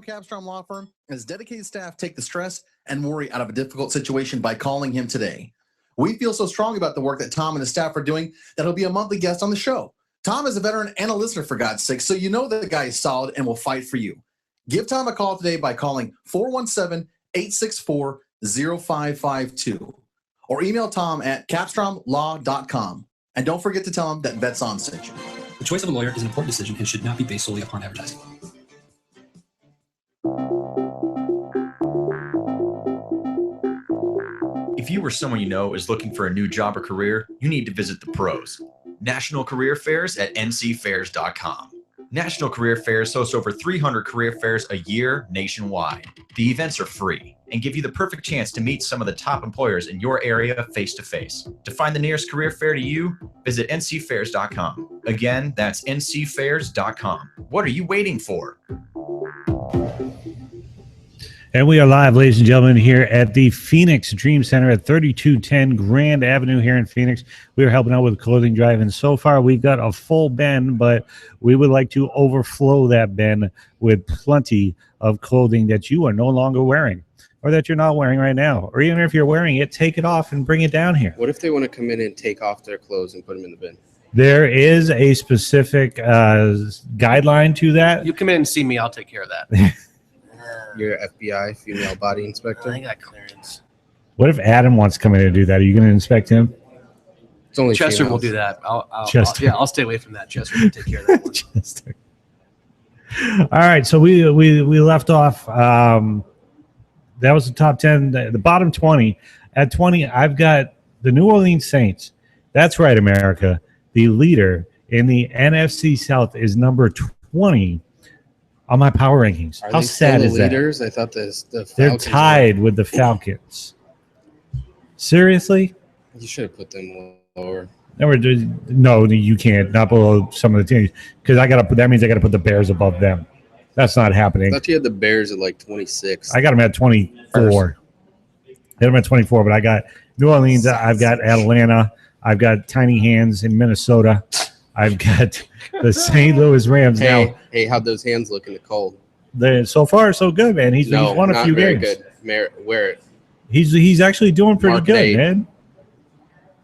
Capstrom Law Firm and his dedicated staff take the stress and worry out of a difficult situation by calling him today. We feel so strong about the work that Tom and his staff are doing that he'll be a monthly guest on the show. Tom is a veteran and a listener, for God's sake, so you know that the guy is solid and will fight for you. Give Tom a call today by calling 417-864-0552 or email Tom at capstromlaw.com. And don't forget to tell him that Vets On sent you. The choice of a lawyer is an important decision and should not be based solely upon advertising. If you or someone you know is looking for a new job or career, you need to visit the pros. National Career Fairs at ncfairs.com. National Career Fairs hosts over 300 career fairs a year nationwide. The events are free and give you the perfect chance to meet some of the top employers in your area face-to-face. To find the nearest career fair to you, visit ncfairs.com. Again, that's ncfairs.com. What are you waiting for? And we are live, ladies and gentlemen, here at the Phoenix Dream Center at 3210 Grand Avenue here in Phoenix. We are helping out with clothing drive, and so far we've got a full bin, but we would like to overflow that bin with plenty of clothing that you are no longer wearing or that you're not wearing right now. Or even if you're wearing it, take it off and bring it down here. What if they want to come in and take off their clothes and put them in the bin? There is a specific guideline to that. You come in and see me, I'll take care of that. You're an FBI female body inspector. I got clearance. What if Adam wants to come in and do that? Are you going to inspect him? It's only Chester females. will do that. Chester. I'll stay away from that. Chester will take care of that one. Chester. All right, so we left off. That was the top 10. The bottom 20. At 20, I've got the New Orleans Saints. That's right, America. The leader in the NFC South is number 20 on my power rankings. Are How they sad still is the leaders? that? I thought the Falcons They're tied with the Falcons. Seriously? You should have put them lower. No, you can't. Not below some of the teams, because that means I got to put the Bears above them. That's not I happening. thought you had the Bears at like 26. I got them at 24. I had them at 24, but I got New Orleans. I've got Atlanta. I've got Tiny Hands in Minnesota. I've got the St. Louis Rams. Hey, how'd those hands look in the cold? So far, so good, man. He's won a few games. Good. Wear it. He's actually doing pretty Mark good, Nate. man.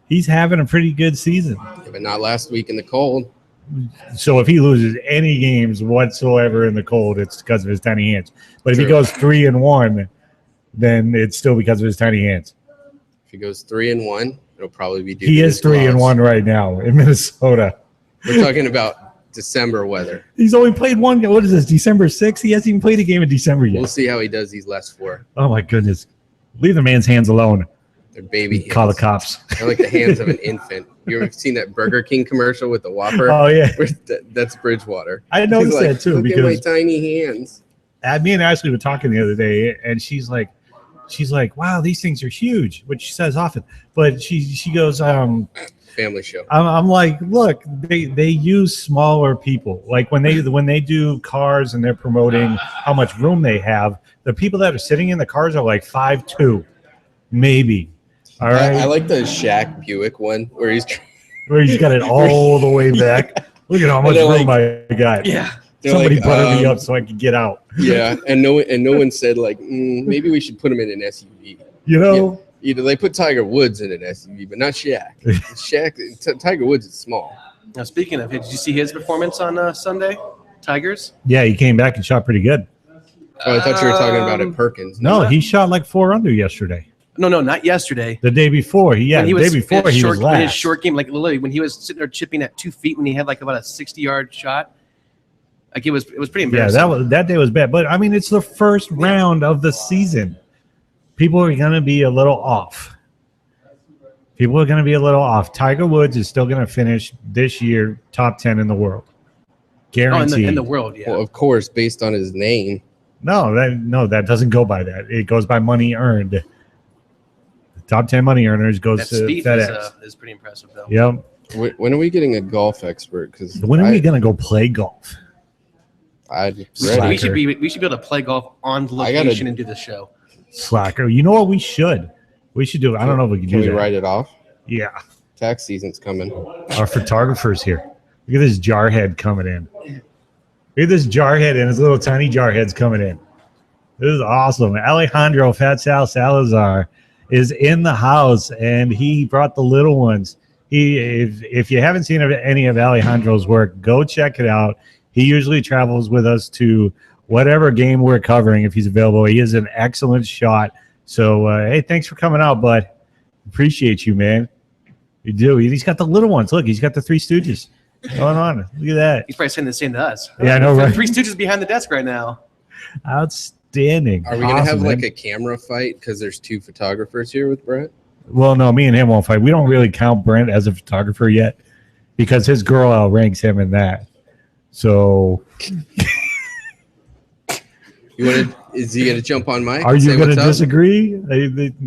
He's having a pretty good season. Yeah, but not last week in the cold. So if he loses any games whatsoever in the cold, it's because of his tiny hands. But if he goes 3-1, then it's still because of his tiny hands. If he goes 3-1, it'll probably be due. He is 3-1 right now in Minnesota. We're talking about December weather. He's only played one game. What is this, December 6th? He hasn't even played a game in December yet. We'll see how he does these last 4. Oh, my goodness. Leave the man's hands alone. They're baby hands. Call the cops. They're like the hands of an infant. You ever seen that Burger King commercial with the Whopper? Oh, yeah. That's Bridgewater. I noticed that, too. Look at my tiny hands. Me and Ashley were talking the other day, and she's like, wow, these things are huge, which she says often. But she goes, Family show. I'm like, look, they use smaller people. Like when they do cars and they're promoting how much room they have, the people that are sitting in the cars are like 5'2", maybe. All right. I like the Shaq Buick one where he's got it all the way back. Look at how much room I got. Yeah. Somebody buttered me up so I could get out. Yeah, and no one said like maybe we should put him in an SUV. You know. Yeah, they put Tiger Woods in an SUV, but not Shaq. Tiger Woods is small. Now, speaking of, did you see his performance on Sunday? Tigers? Yeah, he came back and shot pretty good. Oh, I thought you were talking about it, Perkins. No, he shot like 4 under yesterday. No, not yesterday. The day before. The day before he was last. In his short game, like literally when he was sitting there chipping at 2 feet when he had like about a 60-yard shot. Like it was pretty embarrassing. Yeah, that day was bad. But I mean, it's the first round of the season. People are going to be a little off. Tiger Woods is still going to finish this year top 10 in the world. Guaranteed. In the world, yeah. Well, of course, based on his name. No, that doesn't go by that. It goes by money earned. The top 10 money earners goes to FedEx. Is pretty impressive, though. Yep. When are we getting a golf expert? Because when are we going to go play golf? We should be able to play golf on location and do the show. Slacker. You know what we should? We should do. I don't know if we can do that. Can we write it off? Yeah. Tax season's coming. Our photographer's here. Look at this jarhead coming in. Look at this jarhead and his little tiny jarheads coming in. This is awesome. Alejandro Fat Sal Salazar is in the house, and he brought the little ones. If you haven't seen any of Alejandro's work, go check it out. He usually travels with us to whatever game we're covering if he's available. He is an excellent shot. So, hey, thanks for coming out, bud. Appreciate you, man. You do. He's got the little ones. Look, he's got the Three Stooges going on. Look at that. He's probably saying the same to us. Yeah, I know, right? Three Stooges behind the desk right now. Outstanding. Are we going to have man. like a camera fight because there's 2 photographers here with Brent? Well, no, me and him won't fight. We don't really count Brent as a photographer yet because his girl outranks him in that. So, Is he going to jump on mic? are you going to disagree?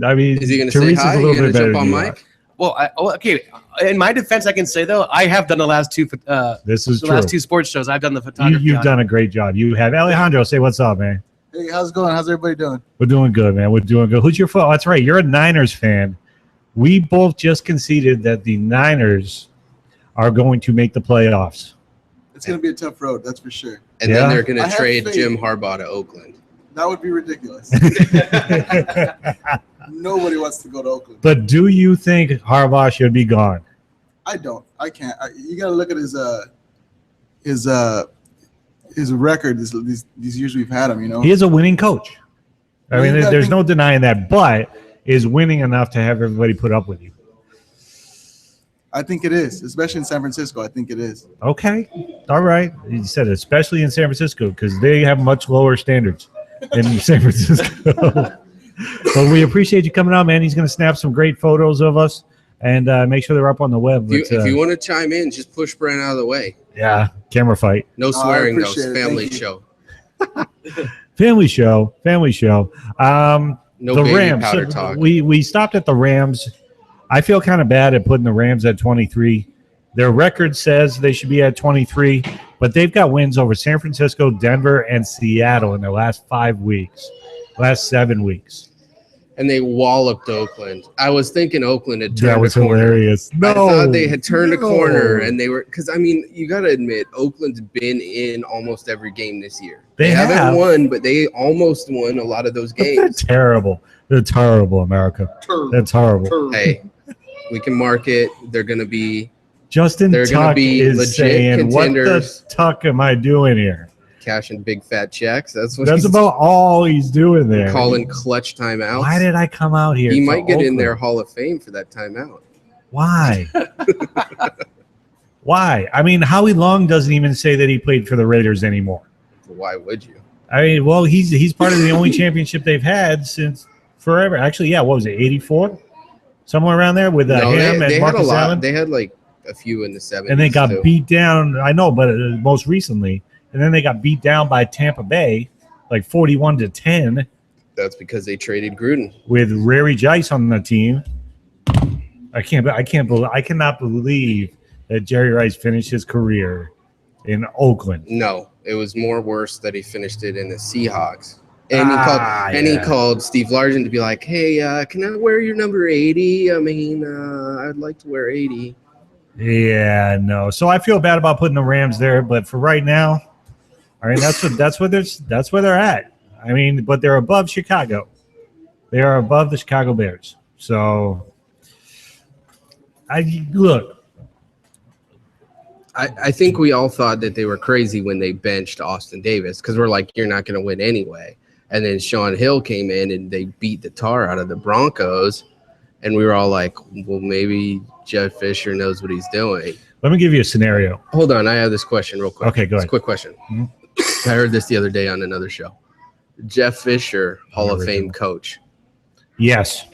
I mean, Is he going to say Teresa's hi? a little You going bit to better jump on than you mic? Well, okay. In my defense, I can say though, I have done the last 2. This is the true. last 2 sports shows. I've done the photography. You've on. done a great job. You have. Alejandro, say what's up, man. Hey, how's it going? How's everybody doing? We're doing good, man. We're doing good. Who's your foot? Oh, that's right. You're a Niners fan. We both just conceded that the Niners are going to make the playoffs. It's going to be a tough road, that's for sure. And Yeah. then they're going I to have trade faith. Jim Harbaugh to Oakland. That would be ridiculous. Nobody wants to go to Oakland. But do you think Harbaugh should be gone? I don't. I can't. You got to look at his record. These years we've had him. You know. He is a winning coach. I Well, mean, you gotta there's think- no denying that, but is winning enough to have everybody put up with you? I think it is, especially in San Francisco. I think it is. Okay. All right. You said especially in San Francisco because they have much lower standards in San Francisco. But we appreciate you coming out, man. He's going to snap some great photos of us and make sure they're up on the web. If you want to chime in, just push Brent out of the way. Yeah, camera fight. No swearing, though. appreciate It's it. family Thank you. show. Family show. No The baby Rams. powder talk. We stopped at the Rams. I feel kind of bad at putting the Rams at 23. Their record says they should be at 23, but they've got wins over San Francisco, Denver, and Seattle in their last 7 weeks. And they walloped Oakland. I was thinking Oakland had turned That was a corner. hilarious. No, I thought they had turned a no. corner, and they were because I mean you got to admit Oakland's been in almost every game this year. They have. haven't won, but they almost won a lot of those They're games. terrible. They're terrible, America. That's horrible. Hey, we can mark it. They're going to be Justin They're gonna Tuck be is legit saying, "What the contenders." tuck am I doing here?" cashing big fat checks. That's what That's he's about all he's doing there. calling clutch timeouts. Why did I come out here? He to might get in Oakland? their Hall of Fame for that timeout. Why? Why? I mean, Howie Long doesn't even say that he played for the Raiders anymore. Why would you? I mean, well, he's part of the only championship they've had since forever. Actually, yeah, what was it, 84? Somewhere around there with No, him and they had a Marcus lot. Allen. They had like a few in the 70s. And they got too. beat down. I know, but most recently. And then they got beat down by Tampa Bay, like 41-10, That's because they traded Gruden. with Rary Jice on the team. I cannot believe that Jerry Rice finished his career in Oakland. No, it was more worse that he finished it in the Seahawks. And he called Steve Largent to be like, "Hey, can I wear your number 80? I mean, I'd like to wear 80." Yeah, no. So I feel bad about putting the Rams there, but for right now, I mean that's where they're at. I mean, but they're above Chicago. They are above the Chicago Bears. So I think we all thought that they were crazy when they benched Austin Davis because we're like, "You're not going to win anyway." And then Sean Hill came in and they beat the tar out of the Broncos, and we were all like, "Well, maybe Jeff Fisher knows what he's doing." Let me give you a scenario. Hold on, I have this question real quick. Okay, go It's a ahead. quick question. Mhm. I heard this the other day on another show. Jeff Fisher, Hall of Original. Fame coach. Yes.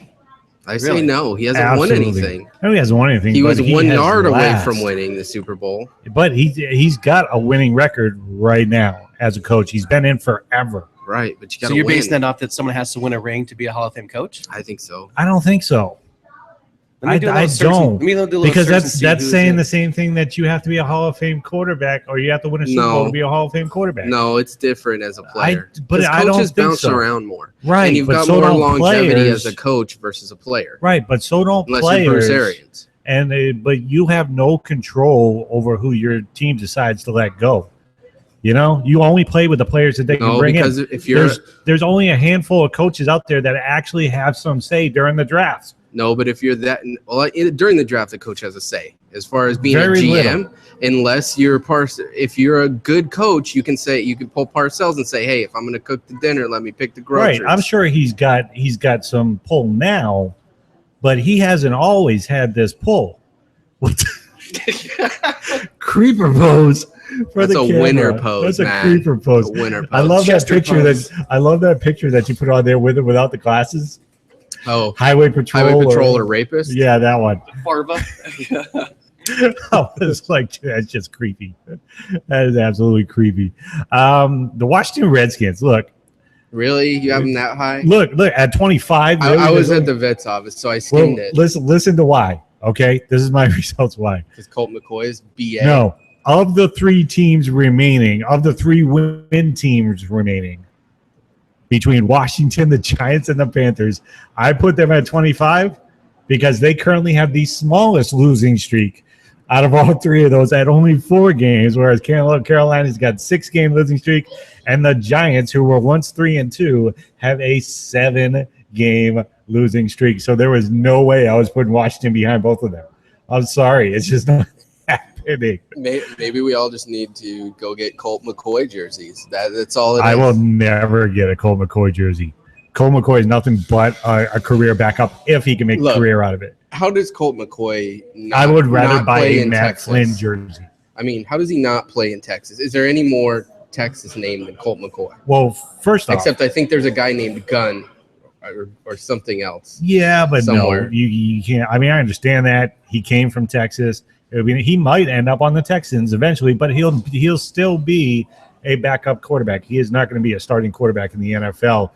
I say Really? no. He hasn't Absolutely. won anything. No, he hasn't won anything. He but was 1 has yard away last. from winning the Super Bowl. But he's got a winning record right now as a coach. He's been in forever. Right, but you got So to you're win. basing that off that someone has to win a ring to be a Hall of Fame coach? I think so. I don't think so. Let me do a I little search and- don't. let me do a little Because search and that's see who's saying in. the same thing that you have to be a Hall of Fame quarterback or you have to win a Super No. Bowl to be a Hall of Fame quarterback. No, it's different as a player. but 'Cause I don't coaches think bounce so. around more. Right, And you've but got so more don't longevity players. as a coach versus a player. Right, but so don't Unless players. you're Bruce Arians. And but you have no control over who your team decides to let go. You know, you only play with the players that they can No, bring because in. if you're There's only a handful of coaches out there that actually have some say during the drafts. no, but if you're that during the draft, the coach has a say as far as being Very a GM. little. Unless you're if you're a good coach, you can pull Parcells and say, hey, if I'm going to cook the dinner, let me pick the groceries. Right. I'm sure he's got some pull now, but he hasn't always had this pull. What? Creeper pose. That's a winner pose. That's a creeper pose. A winner pose. I love Chester that picture. pose. I love that picture that you put on there with it without the glasses. Oh, Highway patrol or rapist. Yeah, that one. Farva. I was like, that's just creepy. That is absolutely creepy. The Washington Redskins. Look, Really, you have them that high? look at 25. I was at the vet's office, so I skimmed it. Listen to why. Okay, this is my results. Why? Because Colt McCoy is BA. No, of the 3 teams remaining, of the 3 win teams remaining between Washington, the Giants, and the Panthers, I put them at 25 because they currently have the smallest losing streak out of all 3 of those at only 4 games, whereas Carolina's got 6-game losing streak, and the Giants, who were once 3-2, have a 7-game losing streak. So there was no way I was putting Washington behind both of them. I'm sorry. It's just not happening. Maybe we all just need to go get Colt McCoy jerseys. That's all it is. I will never get a Colt McCoy jersey. Colt McCoy is nothing but a career backup if he can make a career out of it. How does Colt McCoy not, I would rather not buy play a in Matt Texas? Flynn jersey. I mean, how does he not play in Texas? Is there any more Texas name than Colt McCoy? Well, first off, Except I think there's a guy named Gunn or something else. yeah, but somewhere. no, you can't. I mean, I understand that he came from Texas. I mean, he might end up on the Texans eventually, but he'll still be a backup quarterback. He is not going to be a starting quarterback in the NFL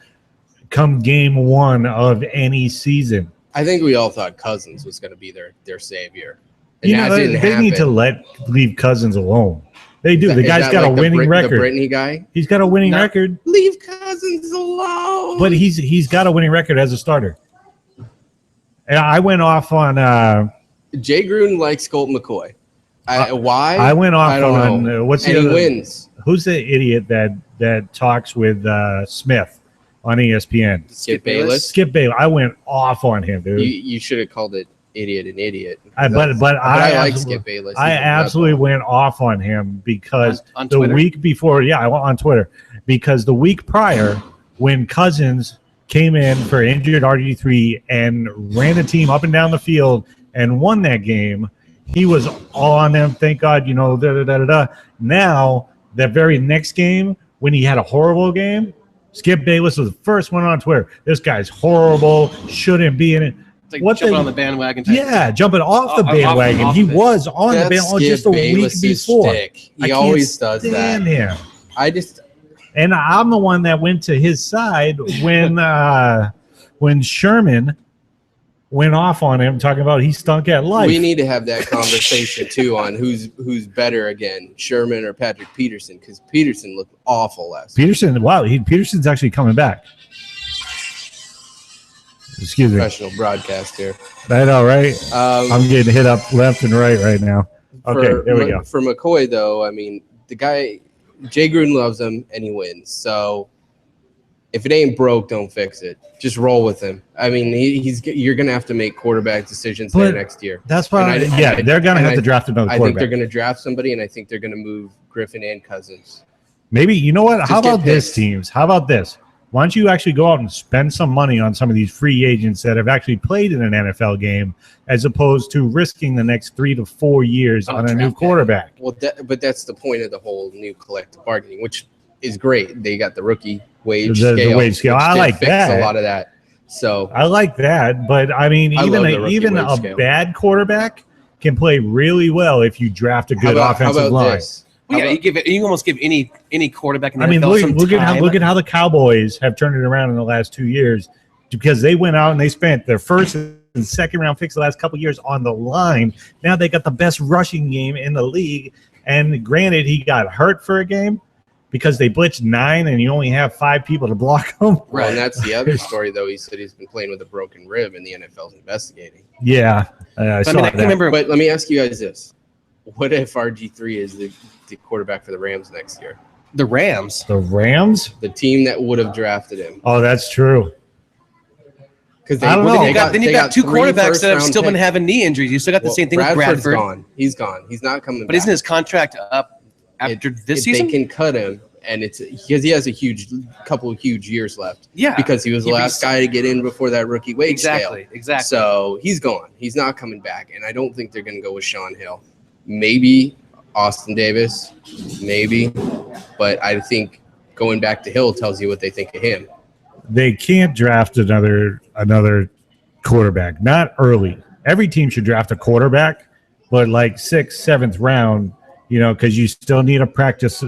come game 1 of any season. I think we all thought Cousins was going to be their savior. And You that know, didn't they need happen. to leave Cousins alone. They do. The Is guy's that got like a winning record. The Brittany guy? He's got a winning No. record, Leave Cousins alone. but he's got a winning record as a starter. And I went off on Jay Gruden likes Colt McCoy. Why? I went off I don't on know. what's And the he other, wins. who's the idiot that talks with Smith on ESPN? Skip Bayless. Skip Bayless. I went off on him, dude. You should have called it idiot and idiot. But I like absolutely- Skip Bayless. I He's a absolutely rebel. went off on him because On the Twitter? week before, I went on Twitter because the week prior, when Cousins came in for injured RG3 and ran the team up and down the field and won that game, he was all on them. Thank God, Now, that very next game, when he had a horrible game, Skip Bayless was the first one on Twitter. This guy's horrible, shouldn't be in it. It's like What jumping the- on the bandwagon. Type Yeah, jumping off the Off- bandwagon. off He of it. was on the That's bandwagon just a Skip week Bayless's before. shtick. I He can't always does that. stand him. And I'm the one that went to his side when Sherman went off on him, talking about he stunk at life. We need to have that conversation too on who's better again, Sherman or Patrick Peterson, because Peterson looked awful last week. Peterson, wow, Peterson's actually coming back. Excuse me. Professional broadcast here. I know, right? I'm getting hit up left and right now. Okay, there we go. For McCoy, though, I mean, the guy, Jay Gruden loves him and he wins. So if it ain't broke, don't fix it. Just roll with him. I mean, you're going to have to make quarterback decisions there But next year. That's why, And they're going to have to draft another I think quarterback. they're going to draft somebody, and I think they're going to move Griffin and Cousins. Maybe, you know what? Just How get about this, picked. teams? How about this? Why don't you actually go out and spend some money on some of these free agents that have actually played in an NFL game as opposed to risking the next 3 to 4 years on a new draft pick. quarterback? Well, but that's the point of the whole new collective bargaining, which is great. They got the rookie wage The scale. wage scale. which I did like fix that. a lot of that. So I like that, but I mean, I even love the rookie even wage a scale. bad quarterback can play really well if you draft a good how offensive about line. this? Well, yeah, How about- you almost give any quarterback in the I mean, NFL some look time. at how the Cowboys have turned it around in the last 2 years because they went out and they spent their first and second round picks the last couple of years on the line. Now they got the best rushing game in the league. And granted, he got hurt for a game because they blitzed 9 and you only have 5 people to block him. Well, and that's the other story, though. He said he's been playing with a broken rib, and the NFL's investigating. Yeah, I saw I that. remember But let me ask you guys this: what if RG3 is the quarterback for the Rams next year? The Rams. The Rams? The team that would have drafted him. Oh, that's true. Because I don't know. Then you got two 3 quarterbacks that have still been picks. having knee injuries. You still got the same thing with Bradford's Bradford. gone. He's gone. He's not coming But back. isn't his contract up after this season? They can cut him, and it's because he has a couple of huge years left. Yeah. Because he was the last guy to get in before that rookie wage scale. Exactly. So he's gone. He's not coming back, and I don't think they're going to go with Sean Hill. Maybe Austin Davis, maybe, but I think going back to Hill tells you what they think of him. They can't draft another quarterback, not early. Every team should draft a quarterback, but like 6th, 7th round, because you still need a practice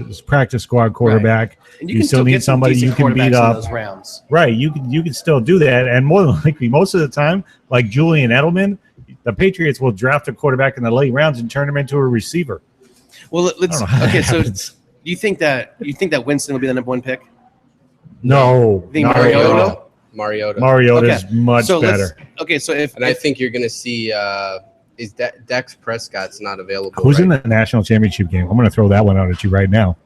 squad quarterback. Right. And you still need somebody you can beat up. Those rounds. Right, you can still do that, and more than likely, most of the time, like Julian Edelman, the Patriots will draft a quarterback in the late rounds and turn him into a receiver. Well, let's. Okay, so happens. you think that Winston will be the number 1 pick? No, Think Mariota. Mariota. is much better. So if I think you're going to see is that Dak Prescott's not available. Who's in the national championship game? I'm going to throw that one out at you right now.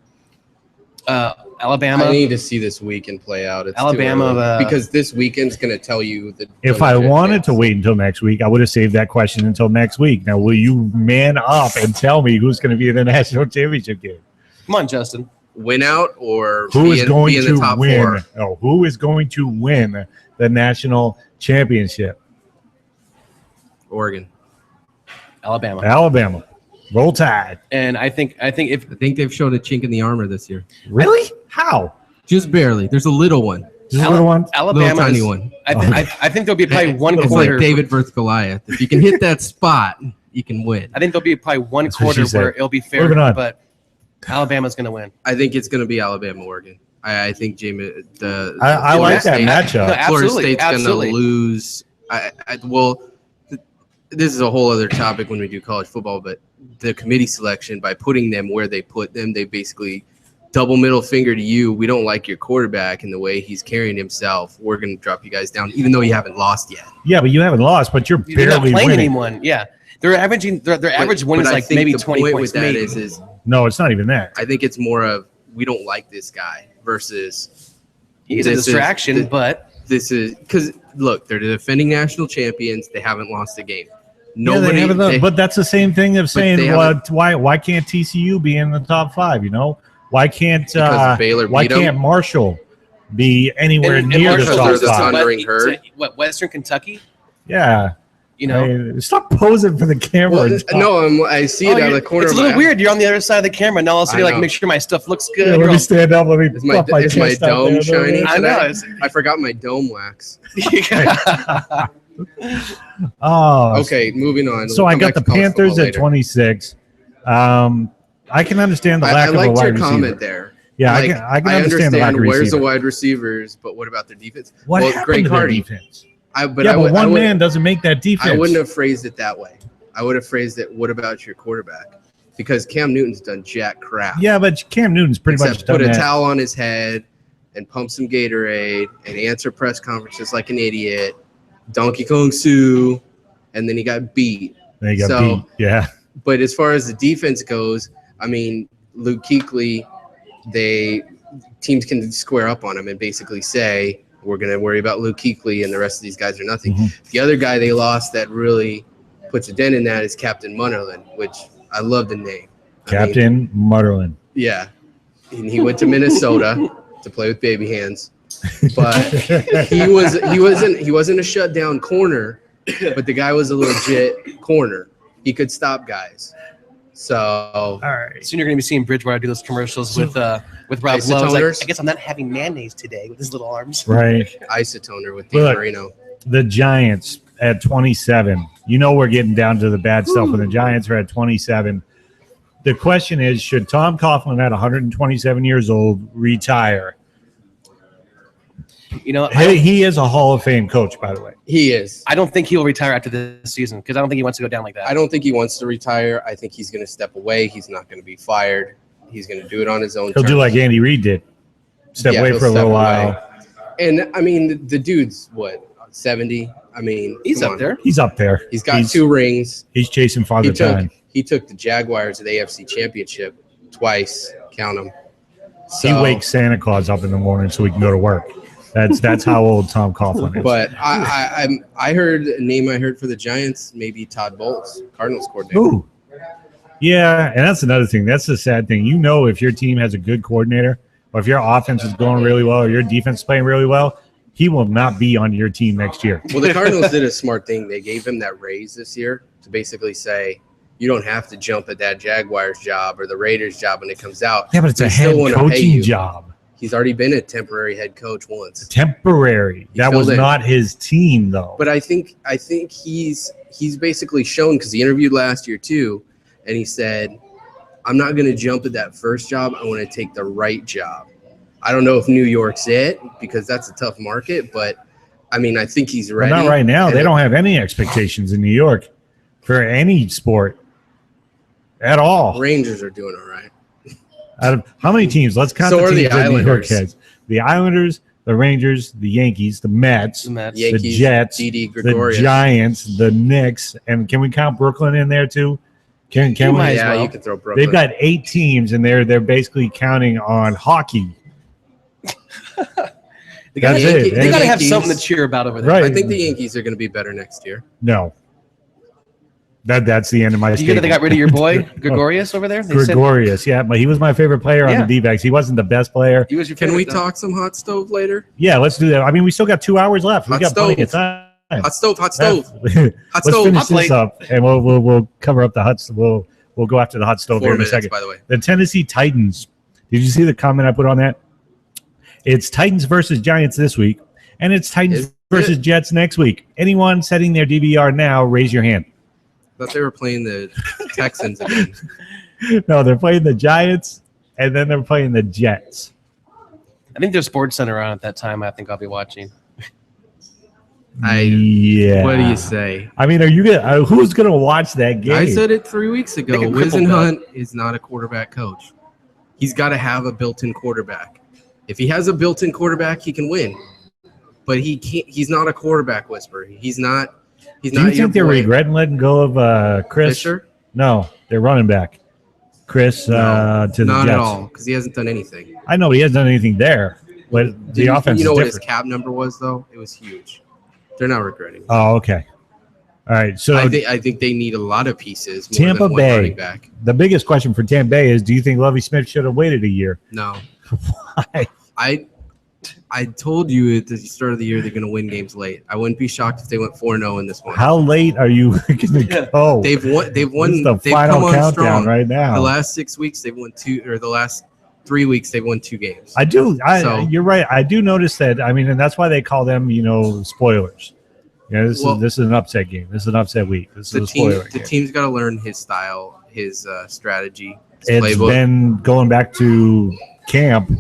Alabama. I need to see this weekend play out. It's too Alabama, early. Because this weekend's going to tell you the. If I wanted to wait until next week, I would have saved that question until next week. Now, will you man up and tell me who's going to be in the national championship game? Come on, Justin. Win out or who is going be in to the top win? 4? Oh, who is going to win the national championship? Oregon. Alabama. Roll Tide. And I think they've shown a chink in the armor this year. Really? How? Just barely. There's a little one. Just a little one? Alabama, little tiny one. I think there'll be probably one It's quarter. like David versus Goliath. If you can hit that spot, you can win. I think there'll be probably one That's what quarter she said. where it'll be fair, Moving on. but Alabama's going to win. I think it's going to be Alabama, Oregon. I think Jamie. I like that matchup. No, Florida absolutely, State's going to absolutely. lose. This is a whole other topic when we do college football, but the committee selection, by putting them where they put them, they basically double middle finger to you. We don't like your quarterback and the way he's carrying himself. We're going to drop you guys down, even though you haven't lost yet. Yeah, but you haven't lost, but you're They're not barely playing winning. anyone. Yeah. Their average win is I like think maybe the 20 point points. with that maybe. is No, it's not even that. I think it's more of we don't like this guy versus He's a distraction, but this is because look, they're the defending national champions. They haven't lost a game. Nobody, but that's the same thing of saying, why can't TCU be in the top 5? Why can't Baylor why beat 'em? can't Marshall be anywhere and near the Marshall top there's a 5? thundering herd. What, Western Kentucky? Yeah, stop posing for the camera. Well, and talk. no, I see it out of the corner. It's a of my little weird. You're on the other side of the camera, and all of a sudden, you're I like, know. make sure my stuff looks Yeah, good. let me stand up. Let me Is my pop my is my chest out dome there. shiny? I know. I forgot my dome wax. Oh, Okay, moving on. So We'll I come got back the to college Panthers football at later. 26. I can understand the I lack of a liked wide your receiver. comment there. Yeah, Like, I can understand the lack of where's the receiver. wide receivers, but what about their defense? What well, happened Greg to their Hardy. defense? But one man doesn't make that defense. I wouldn't have phrased it that way. I would have phrased it, what about your quarterback? Because Cam Newton's done jack crap. Yeah, but Cam Newton's pretty much Except done put a that. towel on his head and pump some Gatorade and answer press conferences like an idiot. Donkey Kong Sue, and then he got beat. They got beat. Yeah. But as far as the defense goes, I mean, Luke Kuechly, teams can square up on him and basically say, we're going to worry about Luke Kuechly and the rest of these guys are nothing. Mhm. The other guy they lost that really puts a dent in that is Captain Munnerlyn, which I love the name. Captain Mutterland. Yeah. And he went to Minnesota to play with baby hands. But he wasn't a shutdown corner, but the guy was a legit corner. He could stop guys. So All right. Soon you're going to be seeing Bridgewater do those commercials with Rob Lowe. It's like, Isotoners? I guess I'm not having mayonnaise today with his little arms. Right. isotoner with Dan Look. Marino. The Giants at 27. We're getting down to the bad stuff when the Giants are at 27. The question is, should Tom Coughlin at 127 years old retire? He is a Hall of Fame coach, by the way. He is. I don't think he'll retire after this season because I don't think he wants to go down like that. I don't think he wants to retire. I think he's going to step away. He's not going to be fired. He's going to do it on his own He'll terms. do like Andy Reid did. Step away he'll for a little step while. away. And, I mean, the dude's, 70? I mean, He's come up on. there. He's up there. He's got 2 rings. He's chasing He Father Time. took the Jaguars to the AFC Championship twice. Count them. So, He wakes Santa Claus up in the morning so he can go to work. That's how old Tom Coughlin is. But I heard a name I heard for the Giants, maybe Todd Bowles, Cardinals coordinator. Ooh. Yeah, and that's another thing. That's the sad thing. You know, if your team has a good coordinator, or if your offense is going really well, or your defense is playing really well, he will not be on your team next year. Well, the Cardinals did a smart thing. They gave him that raise this year to basically say, you don't have to jump at that Jaguars job or the Raiders job when it comes out. Yeah, but it's We a still head wanna pay coaching you. job. He's already been a temporary head coach once. Temporary. He That was filled in. not his team, though. But I think he's basically shown, because he interviewed last year too, and he said, I'm not going to jump at that first job. I want to take the right job. I don't know if New York's it, because that's a tough market, but I mean, I think he's But ready. not right now. And They don't have any expectations in New York for any sport at all. Rangers are doing all right. Out of how many teams? Let's count So the are teams the that New York Islanders. has. The Islanders, the Rangers, the Yankees, the Mets, The Mets. Yankees, the Jets, Didi the Gregorius. Giants, the Knicks, and can we count Brooklyn in there too? Can You we? might as Yeah, well. you can throw Brooklyn. They've got 8 teams, and they're basically counting on hockey. They got That's to it. they got to have Yankees- something to cheer about over there. Right. I think the Yankees are going to be better next year. No, that's the end of my. Do you hear that they got rid of your boy Gregorius over there? They said Gregorius, yeah, but he was my favorite player on Yeah. the D-backs. He wasn't the best player. he was your Can favorite, we though. talk some hot stove later? Yeah, let's do that. I mean, we still got 2 hours left. We Hot got plenty of stove. time. Hot stove, hot stove, hot Let's stove. finish Hot plate. this up, and we'll cover up the hot. We'll go after the hot stove 4 here in a minutes, second. by the way. The Tennessee Titans. Did you see the comment I put on that? It's Titans versus Giants this week, and it's Titans Is versus it? Jets next week. Anyone setting their DVR now, raise your hand. I thought they were playing the Texans again. No, they're playing the Giants, and then they're playing the Jets. I think there's Sports Center on at that time. I think I'll be watching. Yeah. What do you say? I mean, are you gonna? Who's gonna watch that game? I said it 3 weeks ago. They can cripple Wisenhunt is not a quarterback coach. He's got to have a built-in quarterback. If he has a built-in quarterback, he can win. But he can't. He's not a quarterback whisperer. He's not. He's Do not you your think they're boy. regretting letting go of Chris? Fisher? No, they're running back. Chris No, to the not Jets. at all, because he hasn't done anything. I know he hasn't done anything there, but the Did offense you know is what his different. cap number was though? It was huge. They're not regretting it. Oh, okay. All right. So I think they need a lot of pieces. More Tampa than one Bay. running back. the biggest question for Tampa Bay is: do you think Lovie Smith should have waited a year? No, Why? I told you at the start of the year they're going to win games late. I wouldn't be shocked if they went 4-0 in this one. How late are you going to go? They've won. They've won. This is the They've final come on countdown strong. right now. The last 6 weeks they've won 2, or the last 3 weeks they've won 2 games. So- You're right. I do notice that. I mean, and that's why they call them, spoilers. This Well- is an upset game. This is an upset week. This the is a spoiler the game. team's got to learn his style, his strategy, his It's playbook. been going back to camp.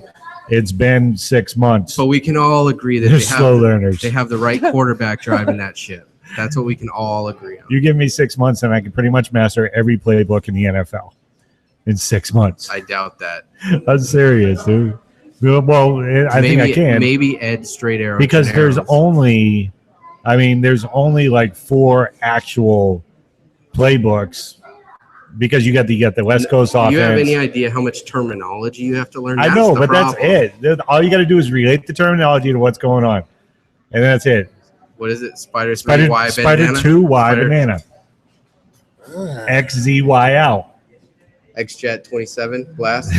It's been 6 months. But we can all agree that They're they slow have, learners. they have the right quarterback driving that ship. That's what we can all agree on. You give me 6 months, and I can pretty much master every playbook in the NFL in 6 months. I doubt that. I'm serious, dude. Well, I think I can. Maybe Ed Straight Arrow. Because there's only like 4 actual playbooks. Because you got the West Coast offense. Do you have any idea how much terminology you have to learn? I That's know, the but problem. that's it. All you got to do is relate the terminology to what's going on, and that's it. What is it? Spider Spider, 3Y Spider banana? 2Y Spider- banana. XZY out. X-Jet 27 blast.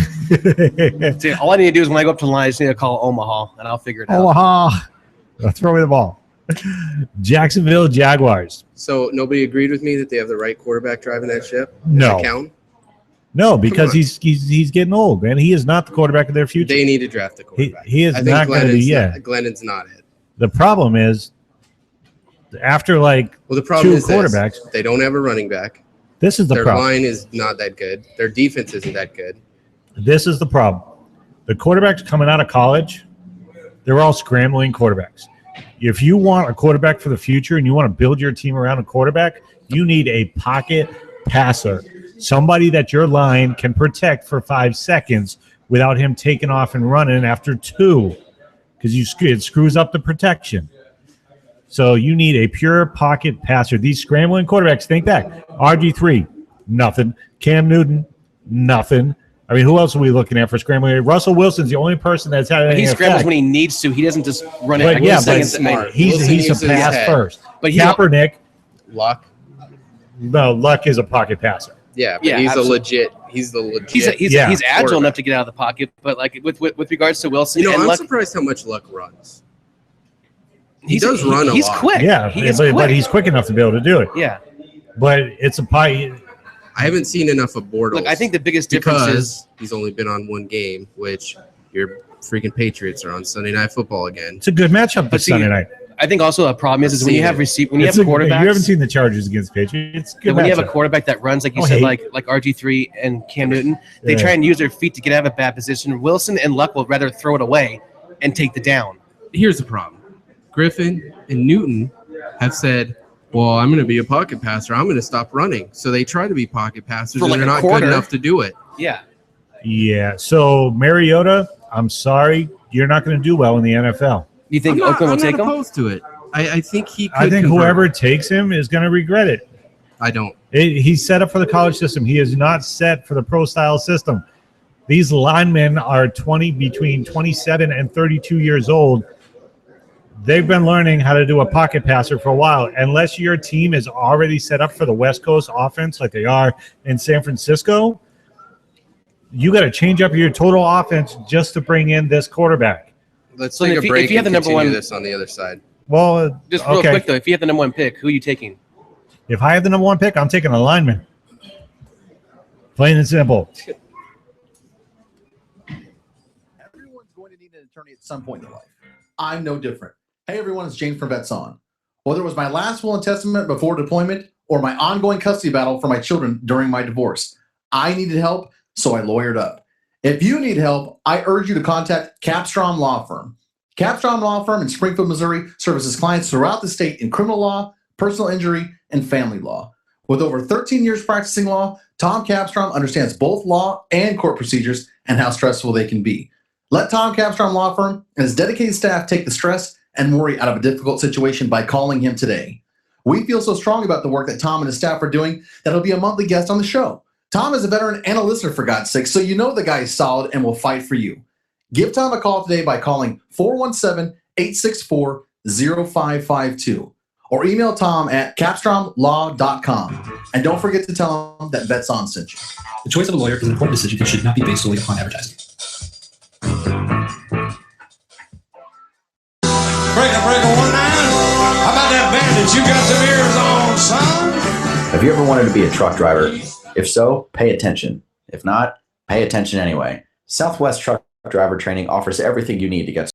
See, all I need to do is when I go up to the line, I just need to call Omaha, and I'll figure it out. Omaha. Throw me the ball. Jacksonville Jaguars. So nobody agreed with me that they have the right quarterback driving that ship? No. Count? No, because on. he's getting old, man. He is not the quarterback of their future. They need to draft a quarterback. He is I think not going to be yet. Glennon's not it. The problem is, after like Well, the problem 2 is this. quarterbacks, They don't have a running back. this is the Their problem. line is not that good. Their defense isn't that good. This is the problem. The quarterbacks coming out of college, they're all scrambling quarterbacks. If you want a quarterback for the future and you want to build your team around a quarterback, you need a pocket passer, somebody that your line can protect for 5 seconds without him taking off and running after 2, because it screws up the protection. So you need a pure pocket passer. These scrambling quarterbacks, think back. RG3, nothing. Cam Newton, nothing. I mean, who else are we looking at for scrambling? Russell Wilson's the only person that's had any He scrambles effect. when he needs to. He doesn't just run it. But yeah, but smart. he's Wilson a uses his pass head. first. But he Kaepernick, Luck. no, Luck is a pocket passer. Yeah, but Yeah, he's absolutely. he's the legit. he's Yeah. agile quarterback. enough to get out of the pocket. But like with regards to Wilson, You know, and I'm Luck, surprised how much Luck runs. he does run a He's lot. quick. Yeah, he is but quick. he's quick enough to be able to do it. Yeah. But it's a pie. I haven't seen enough of Bortles. Look, I think the biggest difference because is he's only been on one game, which your freaking Patriots are on Sunday Night Football again. It's a good matchup But this see, when I think also a problem is when you have when you have quarterbacks. You haven't seen the Chargers against Patriots. It's a good when you have a matchup. quarterback that runs, like you Oh, said, hey. like RG3 and Cam Newton, they Yeah. try and use their feet to get out of a bad position. Wilson and Luck will rather throw it away and take the down. Here's the problem. Griffin and Newton have said, well, I'm going to be a pocket passer. I'm going to stop running. So they try to be pocket passers, For and like they're a not quarter. good enough to do it. Yeah. Yeah. So Mariota, I'm sorry, you're not going to do well in the NFL. Do you think Oakland will I'm take not him? opposed to it. I think he could I think convert. whoever takes him is going to regret it. I don't. He's set up for the college system. He is not set for the pro style system. These linemen are between 27 and 32 years old. They've been learning how to do a pocket passer for a while. Unless your team is already set up for the West Coast offense like they are in San Francisco, you got to change up your total offense just to bring in this quarterback. Let's So take if a you- break if you have and the number continue one- this on the other side. Well, Just real quick, though, if you have the number one pick, who are you taking? If I have the number one pick, I'm taking a lineman. Plain and simple. Everyone's going to need an attorney at some point in their life. I'm no different. Hey, everyone, it's James from Vets On. Whether it was my last will and testament before deployment or my ongoing custody battle for my children during my divorce, I needed help, so I lawyered up. If you need help, I urge you to contact Capstrom Law Firm. Capstrom Law Firm in Springfield, Missouri services clients throughout the state in criminal law, personal injury, and family law. With over 13 years practicing law, Tom Capstrom understands both law and court procedures and how stressful they can be. Let Tom Capstrom Law Firm and his dedicated staff take the stress and worry out of a difficult situation by calling him today. We feel so strong about the work that Tom and his staff are doing that he'll be a monthly guest on the show. Tom is a veteran and a listener, for God's sake, so you know the guy is solid and will fight for you. Give Tom a call today by calling 417-864-0552 or email Tom at capstromlaw.com. And don't forget to tell him that Vets On sent you. The choice of a lawyer is an important decision and should not be based solely upon advertising. Breaker, 19. How about that bandage? You got some ears on, son? Have you ever wanted to be a truck driver? If so, pay attention. If not, pay attention anyway. Southwest Truck Driver Training offers everything you need to get